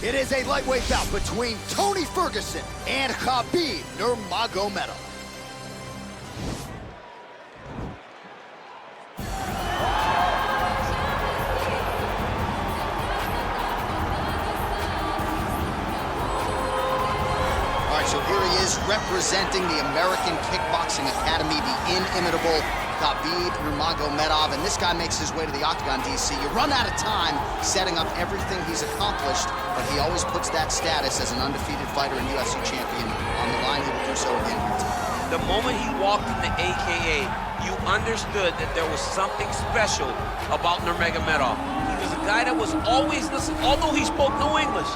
It is a lightweight bout between Tony Ferguson and Khabib Nurmagomedov. All right, so here he is representing the American Kickboxing Academy, the inimitable Khabib Nurmagomedov, and this guy makes his way to the octagon, DC. You run out of time setting up everything he's accomplished, but he always puts that status as an undefeated fighter and UFC champion on the line. He will do so again here tonight. The moment he walked in the AKA, you understood that there was something special about Nurmagomedov. He was a guy that was always listening. Although he spoke no English,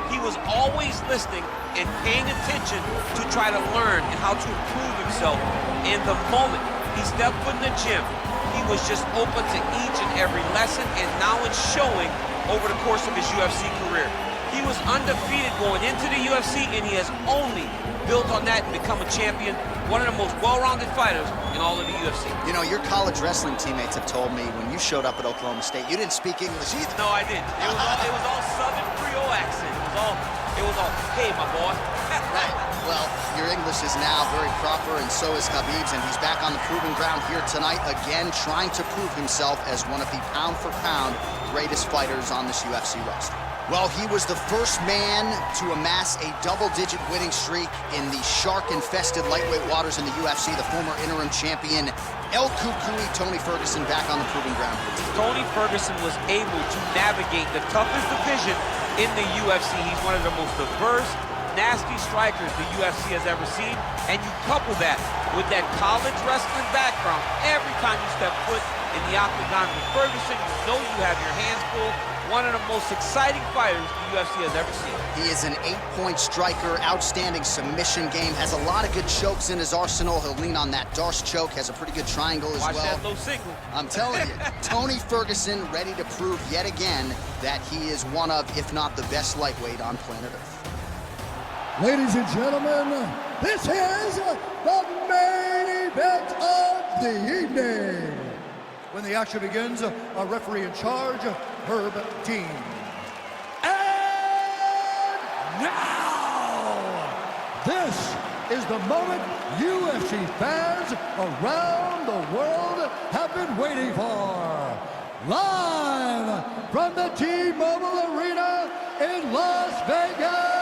he was always listening and paying attention to try to learn and how to improve himself. In the moment he stepped foot in the gym, he was just open to each and every lesson, and now it's showing over the course of his UFC career. He was undefeated going into the UFC, and he has only built on that and become a champion, one of the most well-rounded fighters in all of the UFC. You know, your college wrestling teammates have told me when you showed up at Oklahoma State, you didn't speak English either. No, I didn't. It was all Southern Creole accent. It was all, hey, my boy. Right. Well, your English is now very proper, and so is Khabib's, and he's back on the proving ground here tonight, again trying to prove himself as one of the pound-for-pound greatest fighters on this UFC roster. Well, he was the first man to amass a double-digit winning streak in the shark-infested lightweight waters in the UFC, the former interim champion, El Cucuy, Tony Ferguson, back on the proving ground. Tony Ferguson was able to navigate the toughest division in the UFC. He's one of the most diverse, nasty strikers the UFC has ever seen, and you couple that with that college wrestling background. Every time you step foot in the octagon with Ferguson, you know you have your hands full. One of the most exciting fighters the UFC has ever seen. He is an 8-point striker, outstanding submission game, has a lot of good chokes in his arsenal. He'll lean on that Darce choke, has a pretty good triangle as well. Watch that low single. I'm telling you, Tony Ferguson ready to prove yet again that he is one of, if not the best lightweight on planet Earth. Ladies and gentlemen, this is the main event of the evening. When the action begins, our referee in charge, Herb Dean. And now, this is the moment UFC fans around the world have been waiting for. Live from the T-Mobile Arena in Las Vegas.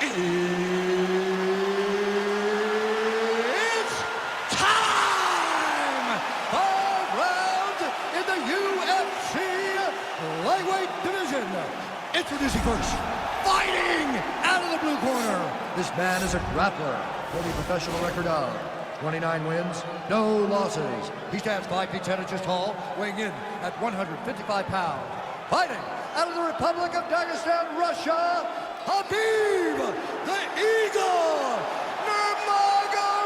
It's time! 5 rounds in the UFC lightweight division. Introducing first, fighting out of the blue corner. This man is a grappler with a professional record of 29 wins, no losses. He stands 5 feet 10 inches tall, weighing in at 155 pounds. Fighting out of the Republic of Dagestan, Russia, Khabib, the Eagle, Nurmagomedov!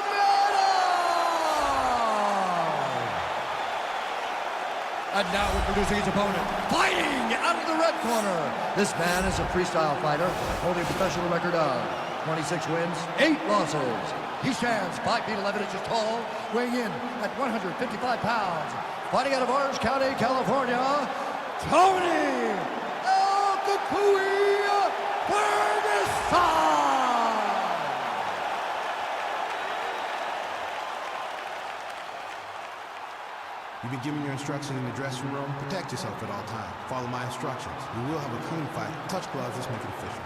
And now introducing his opponent, fighting out of the red corner. This man is a freestyle fighter, holding a professional record of 26 wins, 8 losses. He stands 5 feet 11 inches tall, weighing in at 155 pounds. Fighting out of Orange County, California, Tony El Cucuy Ferguson! You've been given your instruction in the dressing room. Protect yourself at all times. Follow my instructions. We will have a clean fight. Touch gloves, let's make it official.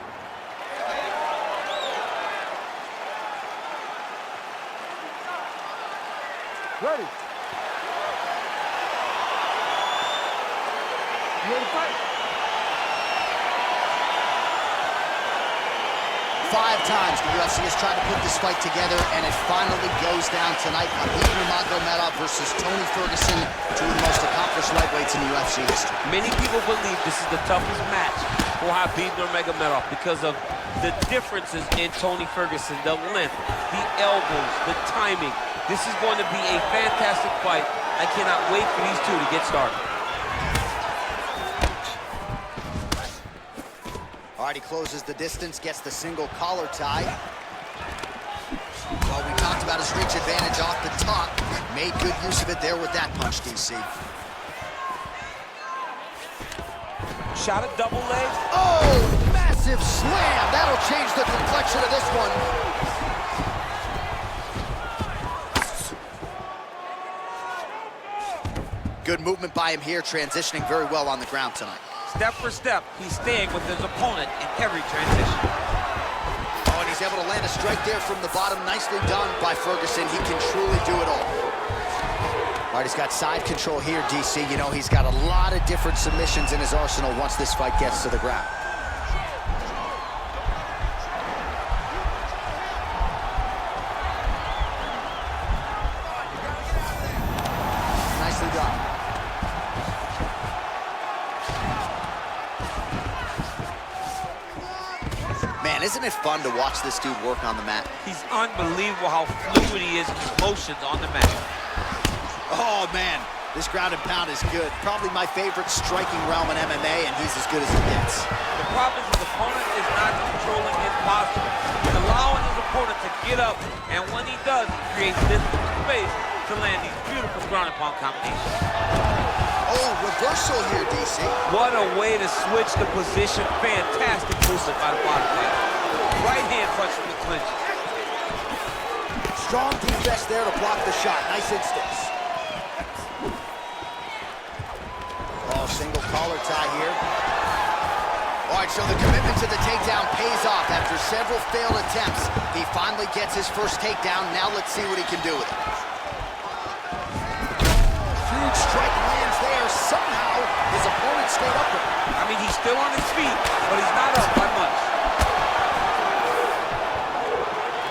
Ready. You ready to fight? 5 times the UFC has tried to put this fight together, and it finally goes down tonight. Khabib Nurmagomedov versus Tony Ferguson, 2 of the most accomplished lightweights in UFC history. Many people believe this is the toughest match for Khabib Nurmagomedov because of the differences in Tony Ferguson, the length, the elbows, the timing. This is going to be a fantastic fight. I cannot wait for these two to get started. All right, he closes the distance, gets the single collar tie. Well, we talked about his reach advantage off the top. Made good use of it there with that punch, DC. shot a double leg. Oh, massive slam. That'll change the complexion of this one. Good movement by him here, transitioning very well on the ground tonight. Step for step, he's staying with his opponent in every transition. Oh, and he's able to land a strike there from the bottom. Nicely done by Ferguson. He can truly do it all. All right, he's got side control here, DC. You know, he's got a lot of different submissions in his arsenal once this fight gets to the ground. Nicely done. Man, isn't it fun to watch this dude work on the mat? He's unbelievable how fluid he is in his motions on the mat. Oh, man, this ground and pound is good. Probably my favorite striking realm in MMA, and he's as good as it gets. The problem is his opponent is not controlling his posture. He's allowing his opponent to get up, and when he does, he creates distance and space to land these beautiful ground and pound combinations. Oh, reversal here, DC. What a way to switch the position. Fantastic movement by the bottom fighter. Right hand punch from the clinch. Strong defense there to block the shot. Nice instincts. Oh, single collar tie here. All right, so the commitment to the takedown pays off. After several failed attempts, he finally gets his first takedown. Now let's see what he can do with it. Huge strike lands there. Somehow, his opponent stayed up with him. I mean, he's still on his feet, but he's not up by much.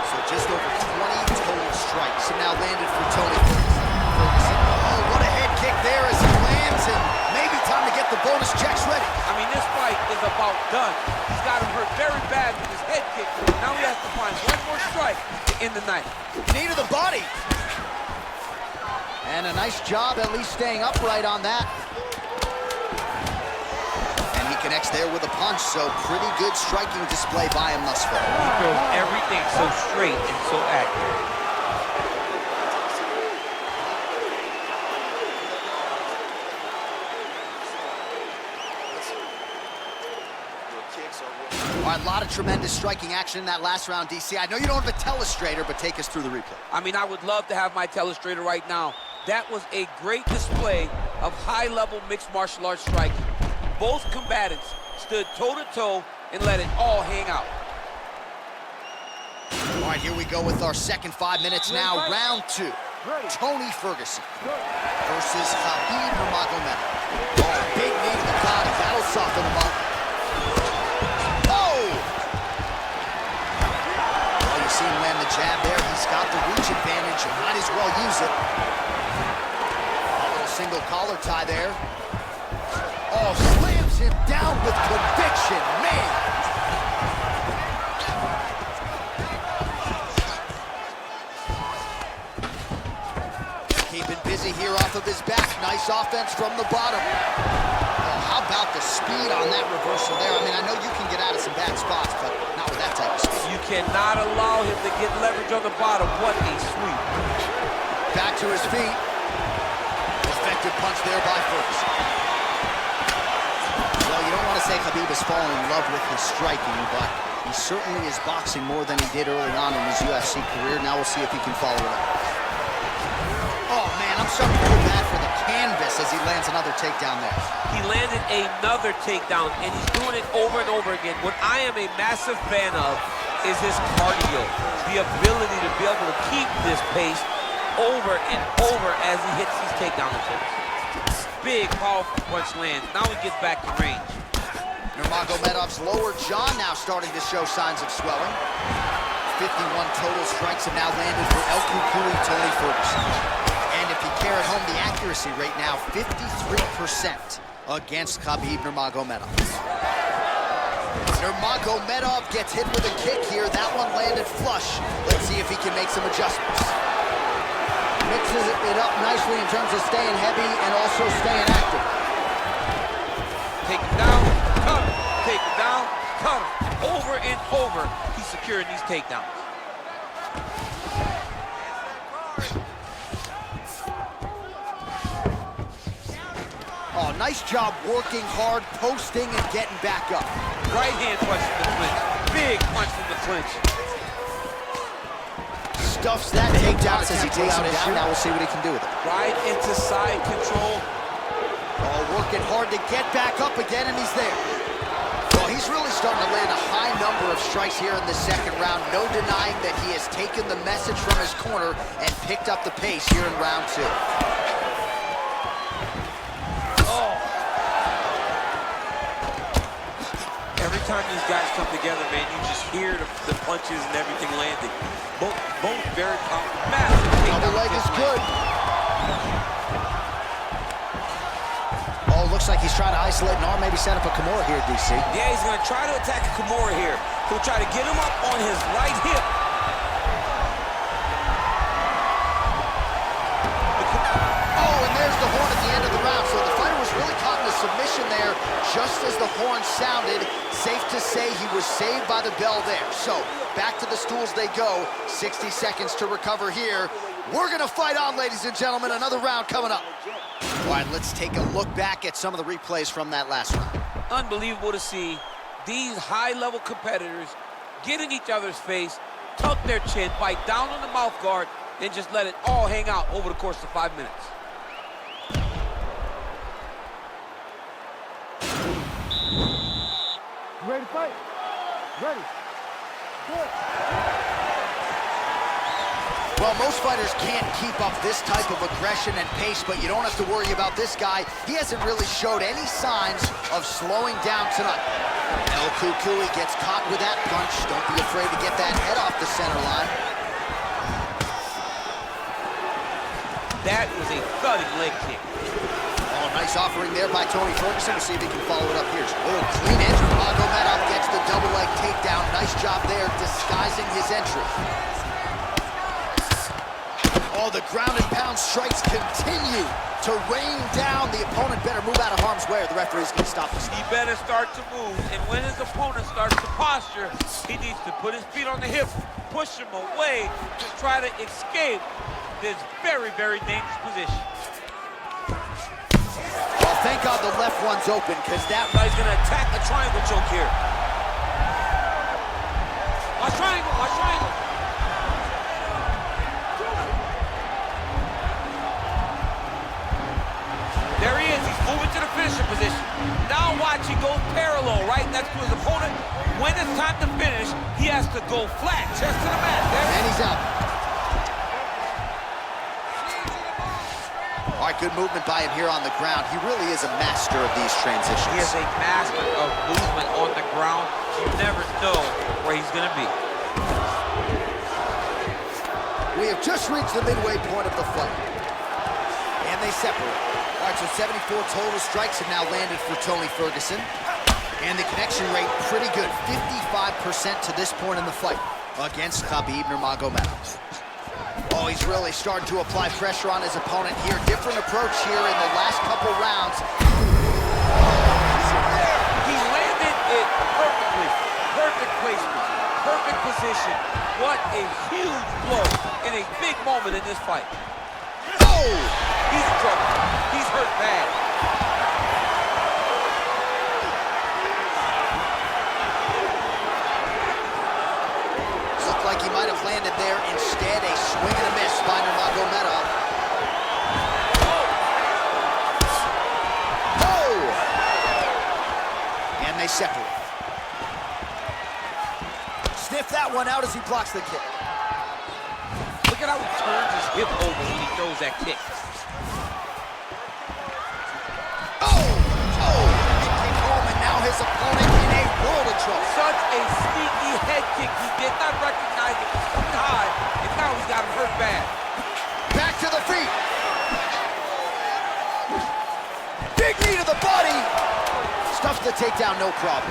So just over 20 total strikes have now landed for Tony Ferguson. Oh, what a head kick there as he lands, and maybe time to get the bonus checks ready. I mean, this fight is about done. He's got him hurt very bad with his head kick. Now he has to find one more strike to end the night. Knee to the body. And a nice job at least staying upright on that. And he connects there with a punch, so pretty good striking display by him thus far. He throws everything so straight and so accurate. All right, a lot of tremendous striking action in that last round, DC. I know you don't have a telestrator, but take us through the replay. I mean, I would love to have my telestrator right now. That was a great display of high-level mixed martial arts striking. Both combatants stood toe-to-toe and let it all hang out. All right, here we go with our second 5 minutes now. Round two. Tony Ferguson versus Khabib Nurmagomedov. Oh, big knee to the body. That'll soften him up. See him land the jab there. He's got the reach advantage. Might as well use it. A little single collar tie there. Oh, slams him down with conviction. Man. Keeping busy here off of his back. Nice offense from the bottom. Oh, how about the speed on that reversal there? I mean, I know you can get out of some bad spots, but not with that type of speed. You cannot allow him to get leverage on the bottom. What a sweep. Back to his feet. Effective punch there by Ferguson. Well, you don't want to say Khabib has fallen in love with his striking, but he certainly is boxing more than he did early on in his UFC career. Now we'll see if he can follow it up. Oh, man, I'm starting to feel bad for the canvas as he lands another takedown there. He landed another takedown, and he's doing it over and over again. What I am a massive fan of is his cardio, the ability to be able to keep this pace over and over as he hits these takedown attempts. Big, powerful punch lands. Now he gets back to range. Nurmagomedov's lower jaw now starting to show signs of swelling. 51 total strikes have now landed for El Cucuy Tony Ferguson. And if you care at home, the accuracy rate now 53% against Khabib Nurmagomedov. Nurmagomedov gets hit with a kick here. That one landed flush. Let's see if he can make some adjustments. Mixes it up nicely in terms of staying heavy and also staying active. Take him down, cut him. Take him down, cut him. Over and over, he's securing these takedowns. Oh, nice job working hard, posting, and getting back up. Right hand punch from the clinch. Big punch from the clinch. Stuffs that takedown as he takes him down. Now we'll see what he can do with it. Right into side control. Oh, working hard to get back up again, and he's there. Well, he's really starting to land a high number of strikes here in the second round. No denying that he has taken the message from his corner and picked up the pace here in round 2. Oh. Every time these guys come together, man, you just hear the punches and everything landing. Both very powerful. Massive. Double leg is good. Oh, looks like he's trying to isolate an arm, maybe set up a Kimura here, DC. Yeah, he's going to try to attack a Kimura here. He'll try to get him up on his right hip. Oh, and there's the horn at the end of the round. So the fighter was really caught in a submission there just as the horn sounded. Safe to say he was saved by the bell there. So back to the stools they go. 60 seconds to recover here. We're going to fight on, ladies and gentlemen. Another round coming up. All right, let's take a look back at some of the replays from that last round. Unbelievable to see these high-level competitors get in each other's face, tuck their chin, bite down on the mouth guard, and just let it all hang out over the course of 5 minutes. You ready to fight? Ready. Good. Well, most fighters can't keep up this type of aggression and pace, but you don't have to worry about this guy. He hasn't really showed any signs of slowing down tonight. El Cucuy gets caught with that punch. Don't be afraid to get that head off the center line. That was a thudding leg kick. Oh, nice offering there by Tony Ferguson. We'll see if he can follow it up here. Oh, clean entry. Nurmagomedov gets the double leg takedown. Nice job there, disguising his entry. Oh, the ground and pound strikes continue to rain down. The opponent better move out of harm's way or the referee's going to stop this. He better start to move, and when his opponent starts to posture, he needs to put his feet on the hip, push him away to try to escape this very, very dangerous position. Well, thank God the left one's open, because that... He's going to attack the triangle choke here. Watch triangle, watch triangle. There he is, he's moving to the finisher position. Now watch, he goes parallel, right next to his opponent. When it's time to finish, he has to go flat, chest to the mat. And he's out. All right, good movement by him here on the ground. He really is a master of these transitions. He is a master of movement on the ground. You never know where he's gonna be. We have just reached the midway point of the fight. And they separate. All right, so 74 total strikes have now landed for Tony Ferguson. And the connection rate pretty good, 55% to this point in the fight against Khabib Nurmagomedov. Oh, he's really starting to apply pressure on his opponent here. Different approach here in the last couple rounds. He landed it perfectly. Perfect placement, perfect position. What a huge blow in a big moment in this fight. Oh! He's in trouble. He's hurt bad. Looked like he might have landed there. Instead, a swing and a miss by Nurmagomedov. Oh! And they separate. Sniff that one out as he blocks the kick. Look at how he turns his hip over when he throws that kick. His opponent in a world of trouble. Such a sneaky head kick. He did not recognize it was coming high, and now he's got him hurt bad. Back to the feet. Big knee to the body. Stuffs the takedown, no problem.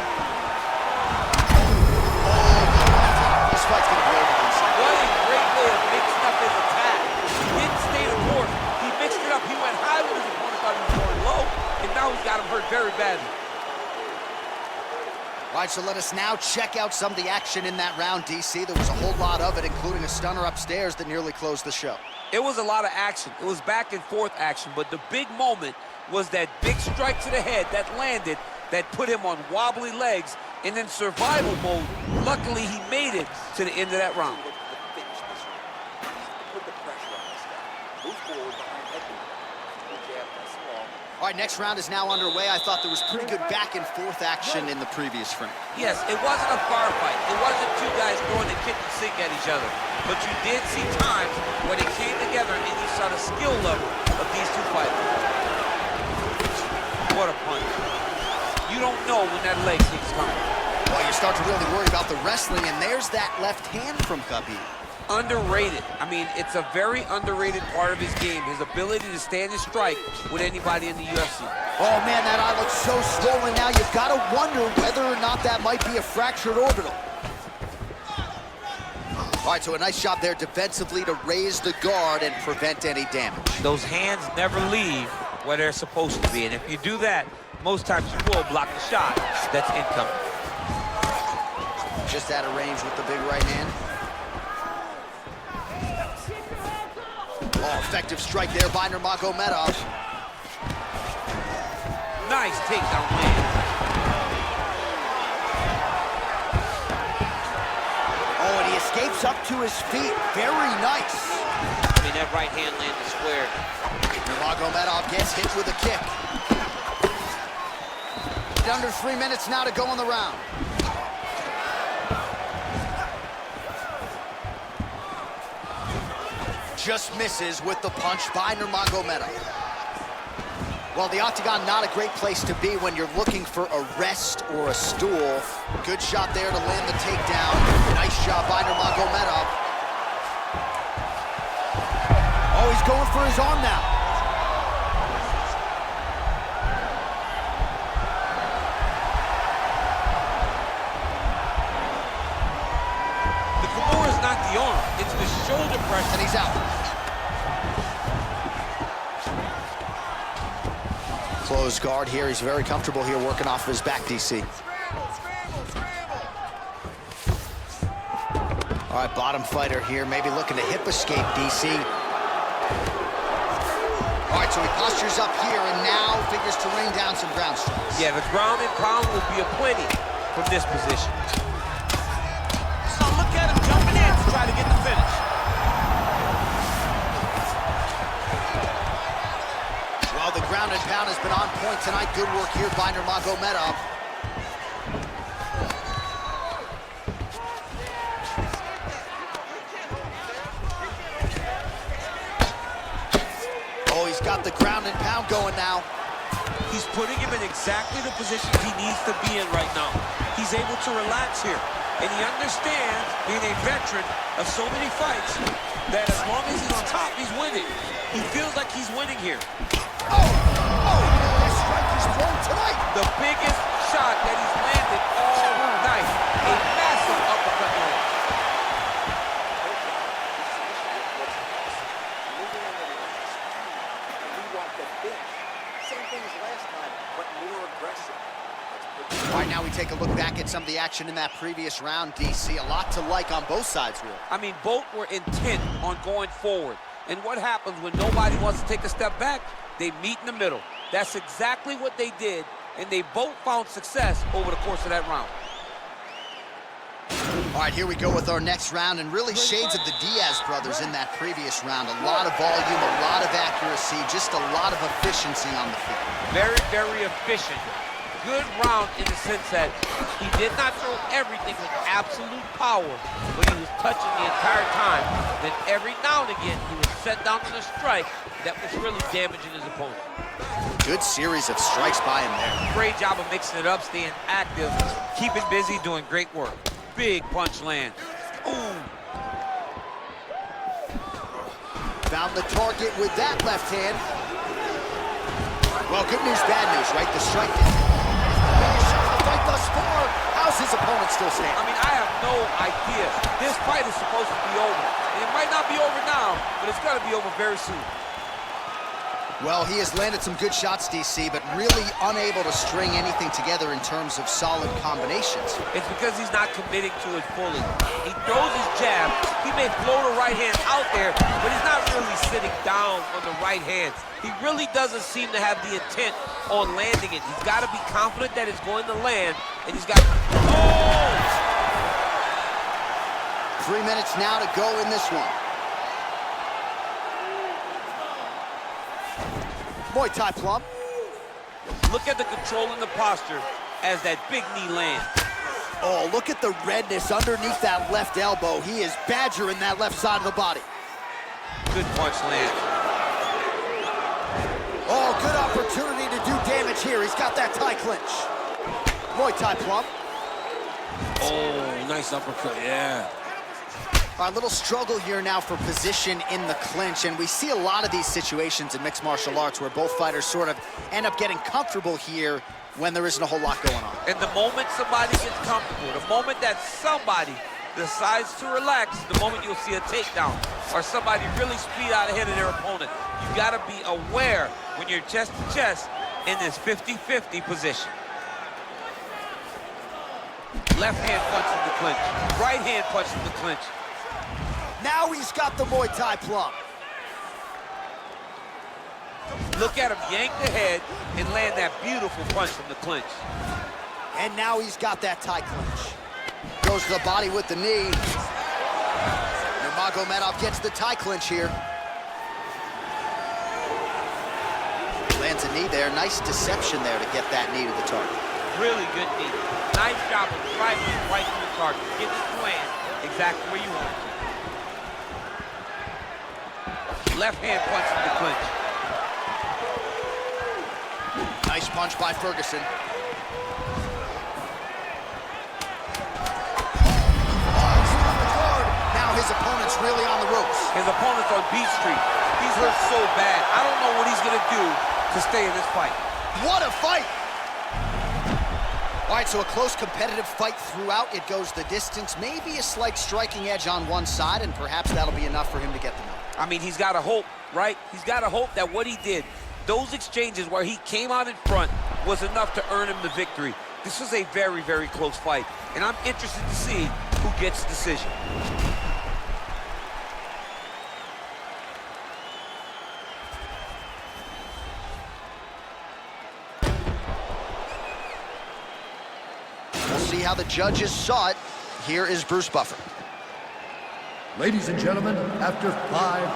Oh, this fight's gonna be over. What a great way of mixing up his attack. He didn't stay the course. He mixed it up. He went high when his opponent thought he was going low, and now he's got him hurt very badly. All right, so let us now check out some of the action in that round, DC. There was a whole lot of it, including a stunner upstairs that nearly closed the show. It was a lot of action. It was back and forth action, but the big moment was that big strike to the head that landed, that put him on wobbly legs, and in survival mode, luckily he made it to the end of that round. All right, next round is now underway. I thought there was pretty good back and forth action in the previous frame. Yes, it wasn't a firefight. It wasn't two guys throwing the kitchen sink at each other. But you did see times when they came together and you saw the skill level of these two fighters. What a punch. You don't know when that leg kick's coming. Well, you start to really worry about the wrestling, and there's that left hand from Khabib. Underrated. I mean, it's a very underrated part of his game, his ability to stand and strike with anybody in the UFC. Oh, man, that eye looks so swollen now. You've got to wonder whether or not that might be a fractured orbital. All right, so a nice job there defensively to raise the guard and prevent any damage. Those hands never leave where they're supposed to be, and if you do that, most times you will block the shot that's incoming. Just out of range with the big right hand. Oh, effective strike there by Nurmagomedov. Nice takedown land. Oh, and he escapes up to his feet. Very nice. I mean, that right hand landed square. Nurmagomedov gets hit with a kick. Under 3 minutes now to go in the round. Just misses with the punch by Nurmagomedov. Well, the octagon, not a great place to be when you're looking for a rest or a stool. Good shot there to land the takedown. Nice job by Nurmagomedov. Oh, he's going for his arm now. The Kimura is not the arm, it's the shoulder pressure. And he's out. Closed guard here. He's very comfortable here working off of his back, DC. All right, bottom fighter here, maybe looking to hip escape, DC. All right, so he postures up here and now figures to rain down some ground strikes. Yeah, the ground and pound will be aplenty from this position. So look at him jumping in to try to get the finish. Well, the ground and pound has been on point tonight. Good work here by Nurmagomedov. Oh, he's got the ground and pound going now. He's putting him in exactly the position he needs to be in right now. He's able to relax here. And he understands, being a veteran of so many fights, that as long as he's on top, he's winning. He feels like he's winning here. Oh, that strike is thrown tonight. The biggest shot that he's landed all night. A massive uppercut land. All right, now we take a look back at some of the action in that previous round, DC. A lot to like on both sides, really. I mean, both were intent on going forward. And what happens when nobody wants to take a step back? They meet in the middle. That's exactly what they did, and they both found success over the course of that round. All right, here we go with our next round, and really shades of the Diaz brothers in that previous round. A lot of volume, a lot of accuracy, just a lot of efficiency on the field. Very, very efficient. Good round in the sense that he did not throw everything with absolute power, but he was touching the entire time. Then every now and again, he was set down on a strike that was really damaging his opponent. Good series of strikes by him there. Great job of mixing it up, staying active, keeping busy, doing great work. Big punch land. Ooh. Found the target with that left hand. Well, good news, bad news, right? The strike didn't finish the fight thus far. How's his opponent still standing? I mean, I have no idea. This fight is supposed to be over. And it might not be over now, but it's got to be over very soon. Well, he has landed some good shots, DC, but really unable to string anything together in terms of solid combinations. It's because he's not committing to it fully. He throws his jab. He may float a right hand out there, but he's not really sitting down on the right hand. He really doesn't seem to have the intent on landing it. He's got to be confident that it's going to land, and he's got... Oh! 3 minutes now to go in this one. Muay Thai plum. Look at the control and the posture as that big knee lands. Oh, look at the redness underneath that left elbow. He is badgering that left side of the body. Good punch land. Oh, good opportunity to do damage here. He's got that Thai clinch. Muay Thai plum. Oh, nice uppercut, yeah. A little struggle here now for position in the clinch, and we see a lot of these situations in mixed martial arts where both fighters sort of end up getting comfortable here when there isn't a whole lot going on. And the moment somebody gets comfortable, the moment that somebody decides to relax, the moment you'll see a takedown or somebody really speed out ahead of their opponent. You gotta be aware when you're chest to chest in this 50-50 position. Left hand punch in the clinch, right hand punch in the clinch. Now he's got the Muay Thai plum. Look at him yank the head and land that beautiful punch from the clinch. And now he's got that Thai clinch. Goes to the body with the knee. Nurmagomedov gets the Thai clinch here. Lands a knee there. Nice deception there to get that knee to the target. Really good knee. Nice job of driving it right to the target. Get it to land exactly where you want it. Left hand punch in the clinch. Nice punch by Ferguson. Now his opponent's really on the ropes. His opponent's on beat street. He's hurt so bad. I don't know what he's gonna do to stay in this fight. What a fight! All right, so a close competitive fight throughout. It goes the distance. Maybe a slight striking edge on one side, and perhaps that'll be enough for him to get the win. I mean, he's got to hope, right? He's got to hope that what he did, those exchanges where he came out in front, was enough to earn him the victory. This was a very, very close fight, and I'm interested to see who gets the decision. We'll see how the judges saw it. Here is Bruce Buffer. Ladies and gentlemen, after 5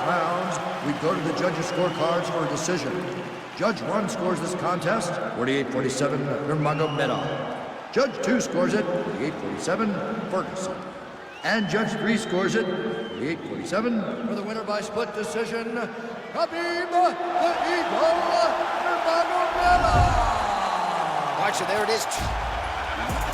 rounds, we go to the judges' scorecards for a decision. Judge 1 scores this contest, 48-47, Nurmagomedov. Judge 2 scores it, 48-47, Ferguson. And Judge 3 scores it, 48-47, for the winner by split decision, Khabib, the Eagle, Nurmagomedov! All right, so there it is.